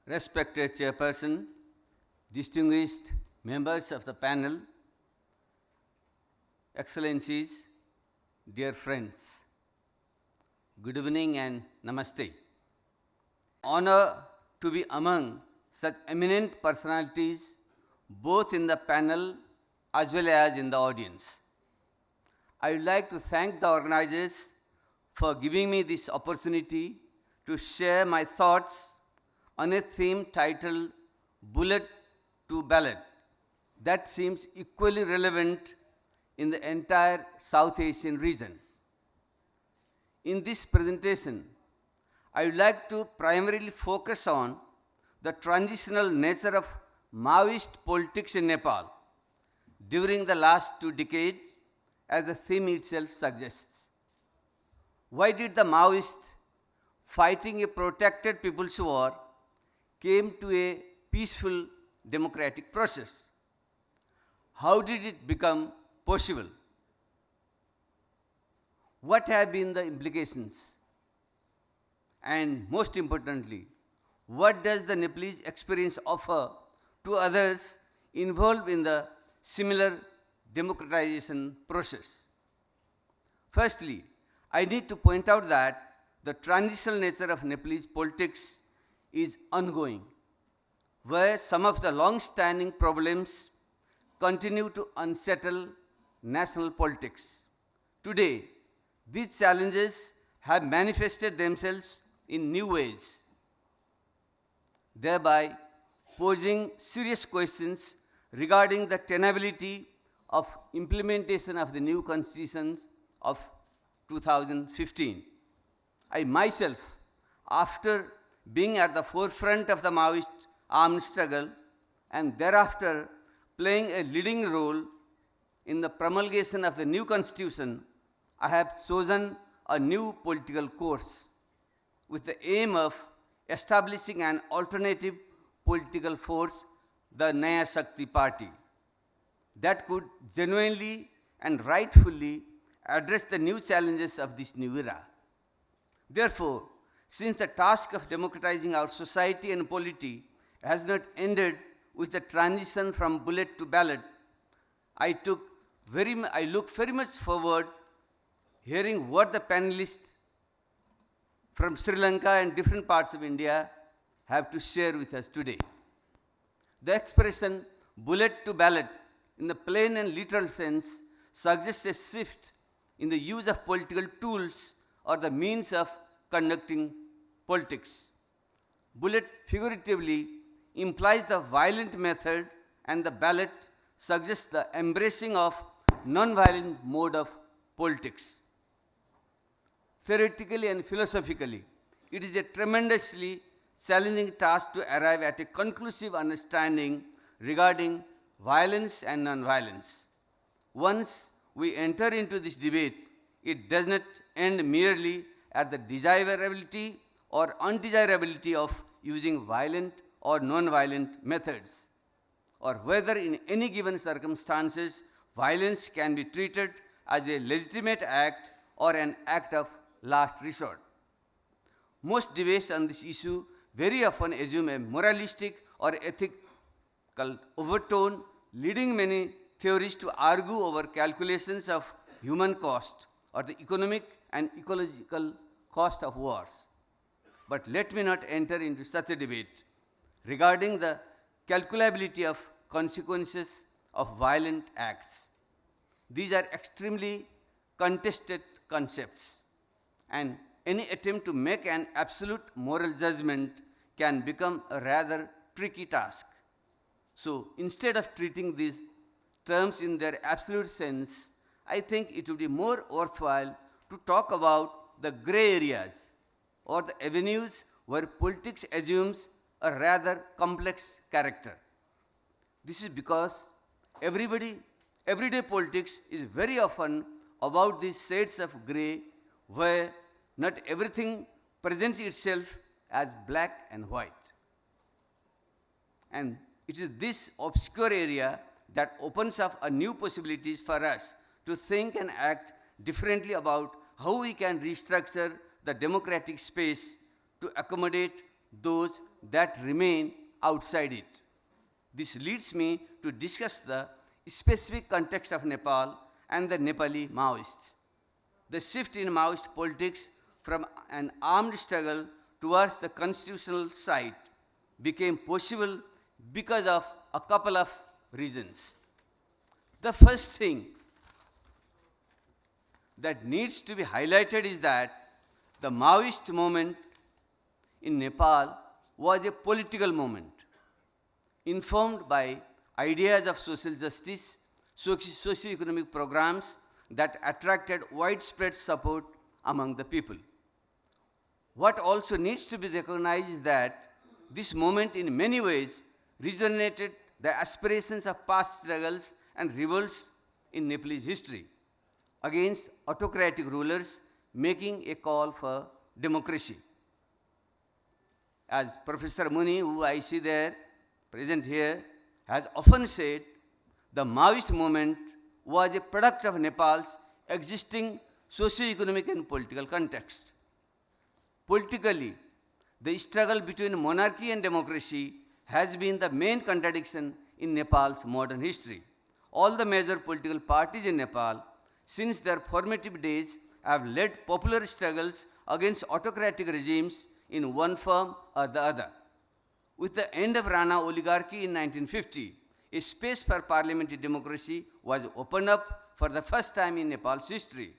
Respected Chairperson, distinguished members of the panel, Excellencies, dear friends, good evening and namaste. Honor to be among such eminent personalities both in the panel as well as in the audience. I would like to thank the organizers for giving me this opportunity to share my thoughts on a theme titled Bullet to Ballot that seems equally relevant in the entire South Asian region. In this presentation, I would like to primarily focus on the transitional nature of Maoist politics in Nepal during the last 2 decades, as the theme itself suggests. Why did the Maoists, fighting a protracted people's war, came to a peaceful democratic process? How did it become possible? What have been the implications? And most importantly, what does the Nepalese experience offer to others involved in the similar democratization process? Firstly, I need to point out that the transitional nature of Nepalese politics is ongoing, where some of the long-standing problems continue to unsettle national politics. Today, these challenges have manifested themselves in new ways, thereby posing serious questions regarding the tenability of implementation of the new constitutions of 2015. I myself, after being at the forefront of the Maoist armed struggle and thereafter playing a leading role in the promulgation of the new constitution, I have chosen a new political course with the aim of establishing an alternative political force, the Naya Shakti Party, that could genuinely and rightfully address the new challenges of this new era. Therefore, since the task of democratizing our society and polity has not ended with the transition from bullet to ballot, I look very much forward hearing what the panelists from Sri Lanka and different parts of India have to share with us today. The expression bullet to ballot in the plain and literal sense suggests a shift in the use of political tools or the means of conducting politics. Bullet figuratively implies the violent method, and the ballot suggests the embracing of non-violent mode of politics. Theoretically and philosophically, it is a tremendously challenging task to arrive at a conclusive understanding regarding violence and non-violence. Once we enter into this debate, it does not end merely at the desirability or undesirability of using violent or non-violent methods, or whether in any given circumstances violence can be treated as a legitimate act or an act of last resort. Most debates on this issue very often assume a moralistic or ethical overtone, leading many theorists to argue over calculations of human cost or the economic and ecological cost of wars. But let me not enter into such a debate regarding the calculability of consequences of violent acts. These are extremely contested concepts, and any attempt to make an absolute moral judgment can become a rather tricky task. So instead of treating these terms in their absolute sense, I think it would be more worthwhile to talk about the gray areas or the avenues where politics assumes a rather complex character. This is because everyday politics is very often about these shades of gray where not everything presents itself as black and white. And it is this obscure area that opens up a new possibilities for us to think and act differently about how we can restructure the democratic space to accommodate those that remain outside it. This leads me to discuss the specific context of Nepal and the Nepali Maoists. The shift in Maoist politics from an armed struggle towards the constitutional side became possible because of a couple of reasons. The first thing that needs to be highlighted is that the Maoist movement in Nepal was a political movement informed by ideas of social justice, socio-economic programs that attracted widespread support among the people. What also needs to be recognized is that this movement in many ways resonated the aspirations of past struggles and revolts in Nepalese history against autocratic rulers, making a call for democracy. As Professor Muni, who I see there, present here, has often said, the Maoist movement was a product of Nepal's existing socio-economic and political context. Politically, the struggle between monarchy and democracy has been the main contradiction in Nepal's modern history. All the major political parties in Nepal, since their formative days, have led popular struggles against autocratic regimes in one form or the other. With the end of Rana oligarchy in 1950, a space for parliamentary democracy was opened up for the first time in Nepal's history.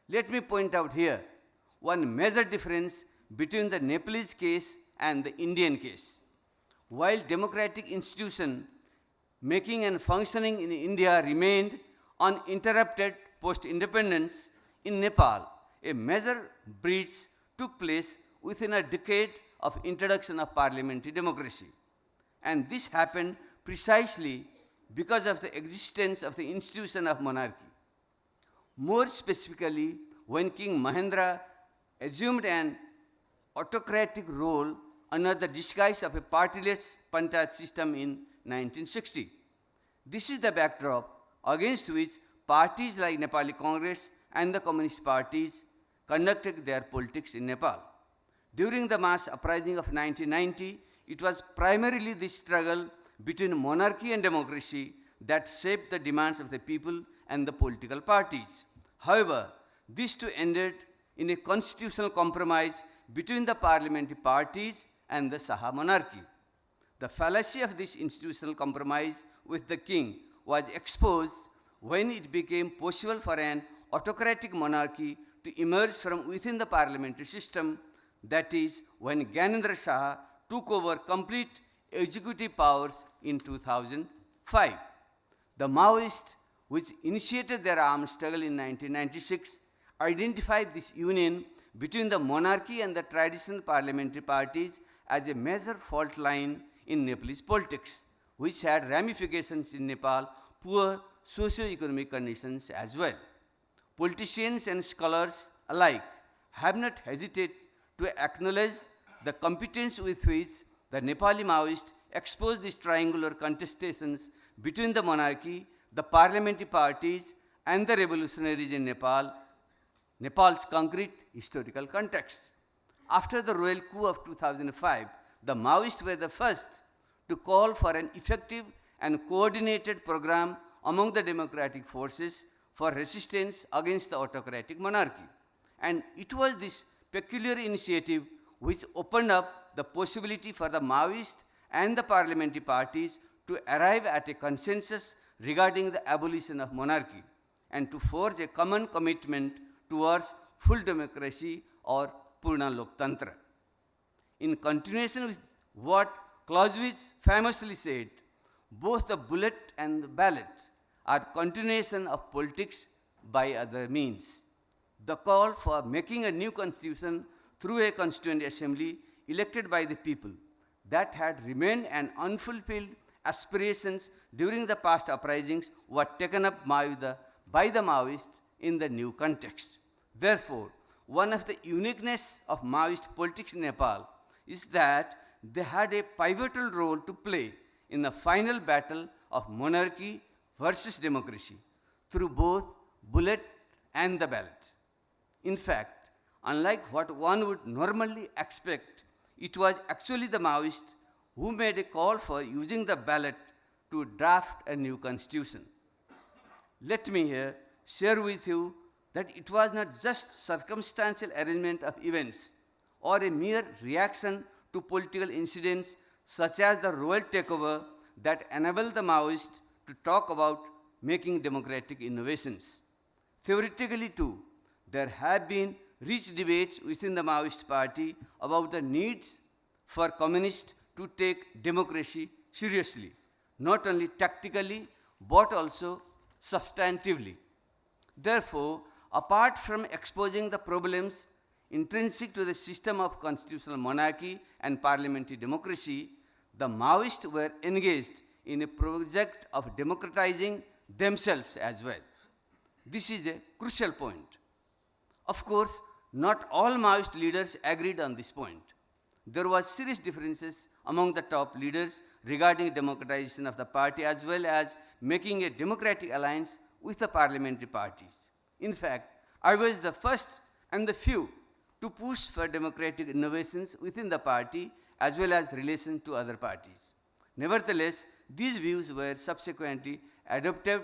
Let me point out here one major difference between the Nepalese case and the Indian case. While democratic institution making and functioning in India remained uninterrupted post-independence, in Nepal, a major breach took place within a decade of introduction of parliamentary democracy. And this happened precisely because of the existence of the institution of monarchy. More specifically, when King Mahendra assumed an autocratic role under the disguise of a partyless panchayat system in 1960. This is the backdrop against which parties like Nepali Congress and the Communist parties conducted their politics in Nepal. During the mass uprising of 1990, it was primarily this struggle between monarchy and democracy that shaped the demands of the people and the political parties. However, this too ended in a constitutional compromise between the parliamentary parties and the Shaha monarchy. The fallacy of this institutional compromise with the king was exposed when it became possible for an autocratic monarchy to emerge from within the parliamentary system, that is, when Gyanendra Shaha took over complete executive powers in 2005. The Maoists, which initiated their armed struggle in 1996, identified this union between the monarchy and the traditional parliamentary parties as a major fault line in Nepalese politics, which had ramifications in Nepal's poor socio-economic conditions as well. Politicians and scholars alike have not hesitated to acknowledge the competence with which the Nepali Maoists exposed these triangular contestations between the monarchy, the parliamentary parties, and the revolutionaries in Nepal's concrete historical context. After the royal coup of 2005, the Maoists were the first to call for an effective and coordinated program among the democratic forces for resistance against the autocratic monarchy. And it was this peculiar initiative which opened up the possibility for the Maoists and the parliamentary parties to arrive at a consensus regarding the abolition of monarchy and to forge a common commitment towards full democracy or Purna Loktantra. In continuation with what Clausewitz famously said, both the bullet and the ballot are continuation of politics by other means. The call for making a new constitution through a constituent assembly elected by the people that had remained an unfulfilled aspirations during the past uprisings were taken up by the Maoists in the new context. Therefore, one of the uniqueness of Maoist politics in Nepal is that they had a pivotal role to play in the final battle of monarchy versus democracy through both bullet and the ballot. In fact, unlike what one would normally expect, it was actually the Maoists who made a call for using the ballot to draft a new constitution. Let me here share with you that it was not just circumstantial arrangement of events or a mere reaction to political incidents such as the royal takeover that enabled the Maoists to talk about making democratic innovations. Theoretically too, there have been rich debates within the Maoist party about the needs for communists to take democracy seriously, not only tactically but also substantively. Therefore, apart from exposing the problems intrinsic to the system of constitutional monarchy and parliamentary democracy, the Maoists were engaged in a project of democratizing themselves as well. This is a crucial point. Of course, not all Maoist leaders agreed on this point. There was serious differences among the top leaders regarding democratization of the party as well as making a democratic alliance with the parliamentary parties. In fact, I was the first and the few to push for democratic innovations within the party as well as relation to other parties. Nevertheless, these views were subsequently adopted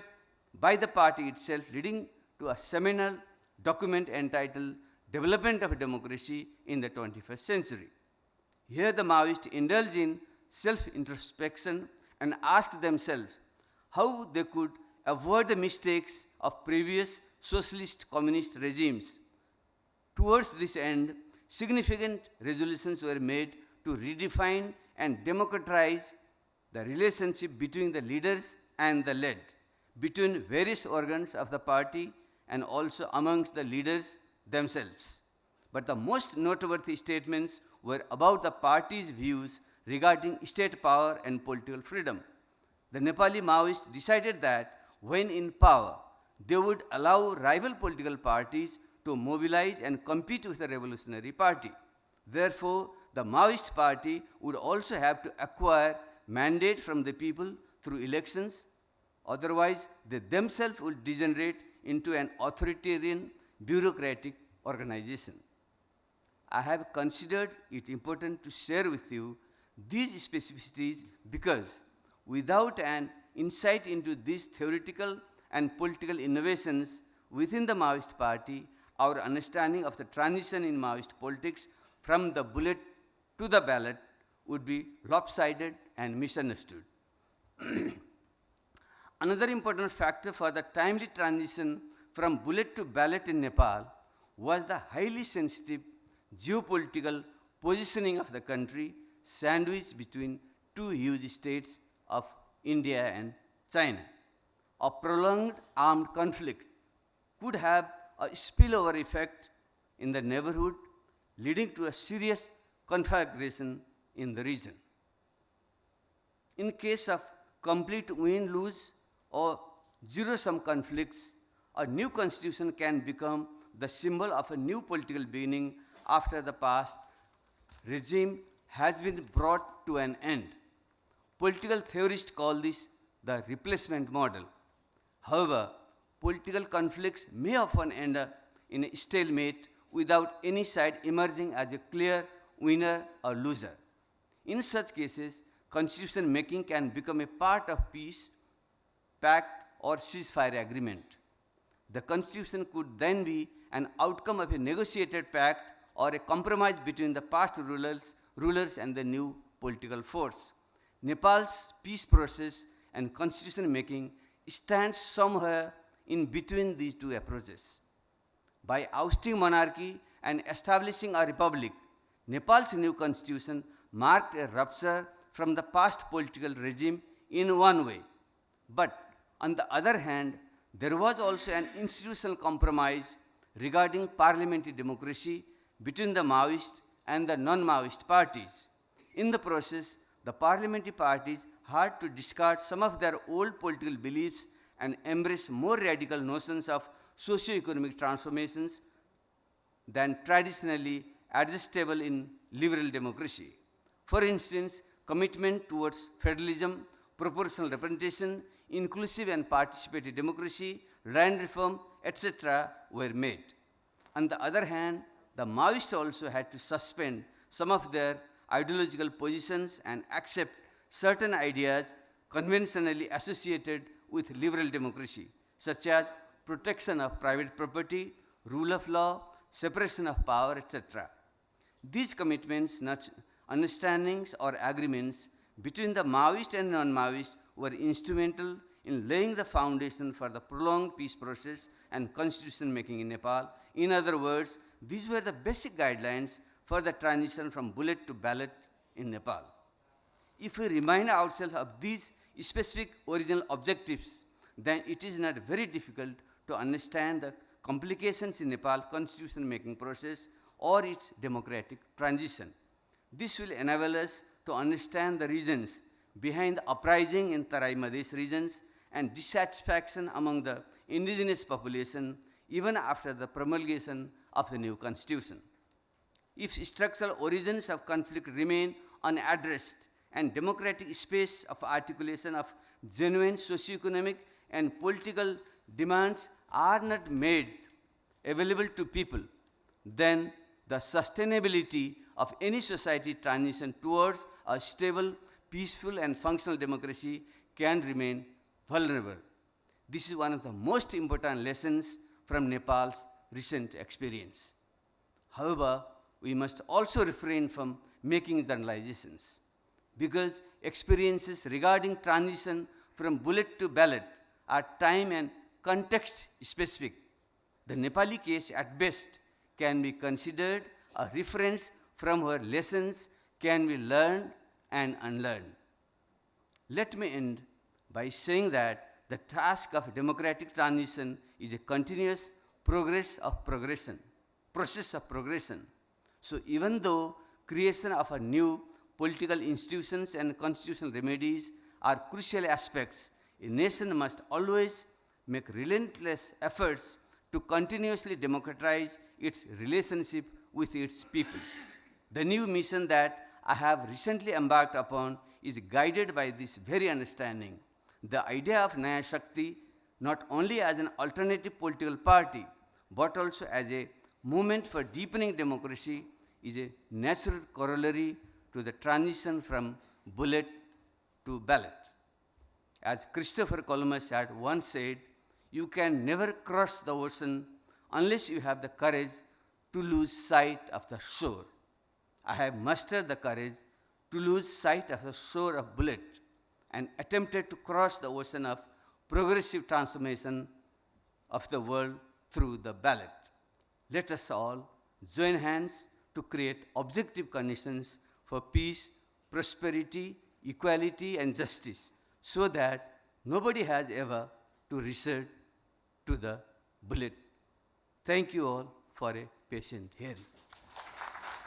by the party itself, leading to a seminal document entitled Development of Democracy in the 21st Century. Here the Maoists indulged in self-introspection and asked themselves how they could avoid the mistakes of previous socialist communist regimes. Towards this end, significant resolutions were made to redefine and democratize the relationship between the leaders and the led, between various organs of the party and also amongst the leaders themselves. But the most noteworthy statements were about the party's views regarding state power and political freedom. The Nepali Maoists decided that when in power, they would allow rival political parties to mobilize and compete with the revolutionary party. Therefore, the Maoist party would also have to acquire mandate from the people through elections. Otherwise, they themselves would degenerate into an authoritarian, bureaucratic organization. I have considered it important to share with you these specificities because without an insight into these theoretical and political innovations within the Maoist party, our understanding of the transition in Maoist politics from the bullet to the ballot would be lopsided and misunderstood. Another important factor for the timely transition from bullet to ballot in Nepal was the highly sensitive geopolitical positioning of the country sandwiched between two huge states of India and China. A prolonged armed conflict could have a spillover effect in the neighborhood, leading to a serious conflagration in the region. In case of complete win-lose or zero-sum conflicts, a new constitution can become the symbol of a new political beginning after the past regime has been brought to an end. Political theorists call this the replacement model. However, political conflicts may often end up in a stalemate without any side emerging as a clear winner or loser. In such cases, constitution making can become a part of peace, pact, or ceasefire agreement. The constitution could then be an outcome of a negotiated pact or a compromise between the past rulers and the new political force. Nepal's peace process and constitution making stands somewhere in between these two approaches. By ousting monarchy and establishing a republic, Nepal's new constitution marked a rupture from the past political regime in one way. But on the other hand, there was also an institutional compromise regarding parliamentary democracy between the Maoist and the non-Maoist parties. In the process, the parliamentary parties had to discard some of their old political beliefs and embrace more radical notions of socio-economic transformations than traditionally adjustable in liberal democracy. For instance, commitment towards federalism, proportional representation, inclusive and participatory democracy, land reform, etc. were made. On the other hand, the Maoists also had to suspend some of their ideological positions and accept certain ideas conventionally associated with liberal democracy, such as protection of private property, rule of law, separation of power, etc. These commitments, understandings, or agreements between the Maoist and non-Maoist were instrumental in laying the foundation for the prolonged peace process and constitution making in Nepal. In other words, these were the basic guidelines for the transition from bullet to ballot in Nepal. If we remind ourselves of these specific original objectives, then it is not very difficult to understand the complications in Nepal constitution making process or its democratic transition. This will enable us to understand the reasons behind the uprising in Tarai Madhesh regions and dissatisfaction among the indigenous population even after the promulgation of the new constitution. If structural origins of conflict remain unaddressed and democratic space of articulation of genuine socioeconomic and political demands are not made available to people, then the sustainability of any society transition towards a stable, peaceful, and functional democracy can remain vulnerable. This is one of the most important lessons from Nepal's recent experience. However, we must also refrain from making generalizations, because experiences regarding transition from bullet to ballot are time and context specific. The Nepali case at best can be considered a reference from where lessons can be learned and unlearned. Let me end by saying that the task of democratic transition is a continuous process of progression. So even though creation of a new political institutions and constitutional remedies are crucial aspects, a nation must always make relentless efforts to continuously democratize its relationship with its people. The new mission that I have recently embarked upon is guided by this very understanding. The idea of Naya Shakti, not only as an alternative political party, but also as a movement for deepening democracy, is a natural corollary to the transition from bullet to ballot. As Christopher Columbus had once said, you can never cross the ocean unless you have the courage to lose sight of the shore. I have mustered the courage to lose sight of the shore of bullet and attempted to cross the ocean of progressive transformation of the world through the ballot. Let us all join hands to create objective conditions for peace, prosperity, equality, and justice, so that nobody has ever to resort to the bullet. Thank you all for a patient hearing.